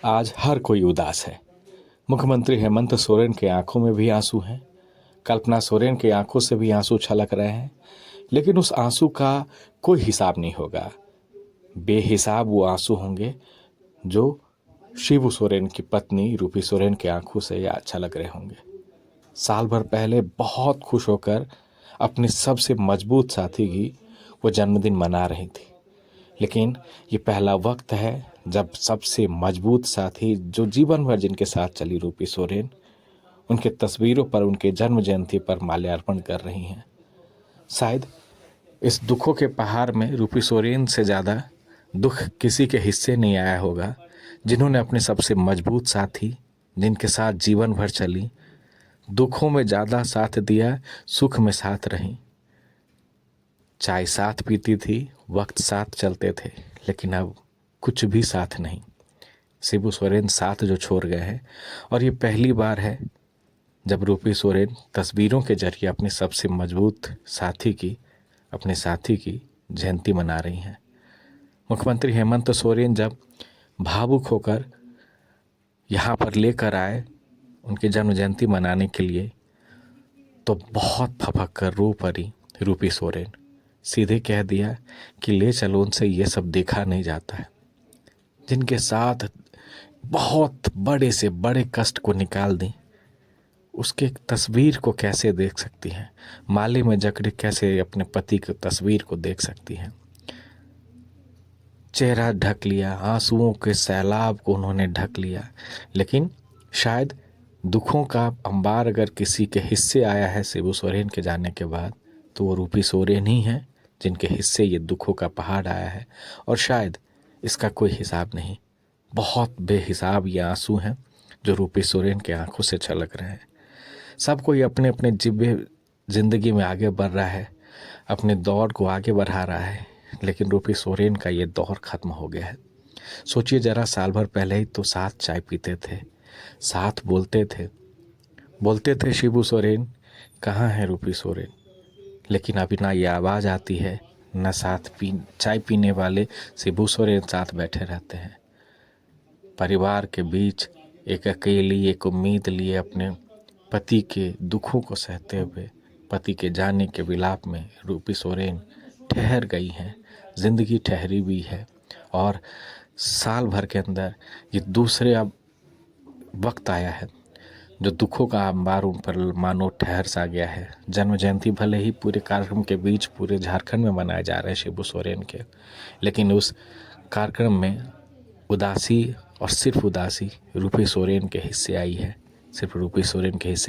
आज हर कोई उदास है। मुख्यमंत्री हेमंत सोरेन के आंखों में भी आंसू हैं, कल्पना सोरेन की आंखों से भी आंसू छलक रहे हैं, लेकिन उस आंसू का कोई हिसाब नहीं होगा। बेहिसाब वो आंसू होंगे जो शिबू सोरेन की पत्नी रूपी सोरेन की आंखों से या छलक रहे होंगे। साल भर पहले बहुत खुश होकर अपने सबसे मजबूत साथी की वो जन्मदिन मना रही थी, लेकिन ये पहला वक्त है जब सबसे मजबूत साथी जो जीवन भर जिनके साथ चली रूपी सोरेन, उनके तस्वीरों पर उनके जन्म जयंती पर माल्यार्पण कर रही हैं। शायद इस दुखों के पहाड़ में रूपी सोरेन से ज़्यादा दुख किसी के हिस्से नहीं आया होगा, जिन्होंने अपने सबसे मजबूत साथी, जिनके साथ जीवन भर चली, दुखों में ज़्यादा साथ दिया, सुख में साथ रही। चाय साथ पीती थी, वक्त साथ चलते थे, लेकिन अब कुछ भी साथ नहीं। शिबू सोरेन साथ जो छोड़ गए हैं, और ये पहली बार है जब रूपी सोरेन तस्वीरों के जरिए अपने सबसे मजबूत साथी की, अपने साथी की जयंती मना रही हैं। मुख्यमंत्री हेमंत सोरेन जब भावुक होकर यहाँ पर लेकर आए उनकी जन्म जयंती मनाने के लिए, तो बहुत फपक कर रो पड़ी रूपी सोरेन। सीधे कह दिया कि ले चलो, उनसे ये सब देखा नहीं जाता है। जिनके साथ बहुत बड़े से बड़े कष्ट को निकाल दी, उसके तस्वीर को कैसे देख सकती हैं? माले में जकड़े कैसे अपने पति की तस्वीर को देख सकती हैं? चेहरा ढक लिया, आंसुओं के सैलाब को उन्होंने ढक लिया। लेकिन शायद दुखों का अंबार अगर किसी के हिस्से आया है शिबू सोरेन के जाने के बाद, तो वो रूपी सोरेन ही है जिनके हिस्से ये दुखों का पहाड़ आया है। और शायद इसका कोई हिसाब नहीं, बहुत बेहिसाब ये आंसू हैं जो रूपी सोरेन के आंखों से छलक रहे हैं। सब कोई अपने अपने जिंदगी में आगे बढ़ रहा है, अपने दौर को आगे बढ़ा रहा है, लेकिन रूपी सोरेन का ये दौर खत्म हो गया है। सोचिए जरा, साल भर पहले ही तो साथ चाय पीते थे, साथ बोलते थे शिबू सोरेन कहाँ है रूपी सोरेन। लेकिन अभी ना ये आवाज़ आती है, न चाय पीने वाले शिबू सोरेन साथ बैठे रहते हैं। परिवार के बीच एक अकेली एक उम्मीद लिए अपने पति के दुखों को सहते हुए, पति के जाने के विलाप में रूपी सोरेन ठहर गई हैं। जिंदगी ठहरी हुई है, और साल भर के अंदर ये दूसरे अब वक्त आया है जो दुखों का अंबार उन पर मानो ठहर सा गया है। जन्म जयंती भले ही पूरे कार्यक्रम के बीच पूरे झारखंड में मनाए जा रहे हैं शिबू सोरेन के, लेकिन उस कार्यक्रम में उदासी और सिर्फ उदासी रूपी सोरेन के हिस्से आई है। सिर्फ रूपी सोरेन के हिस्से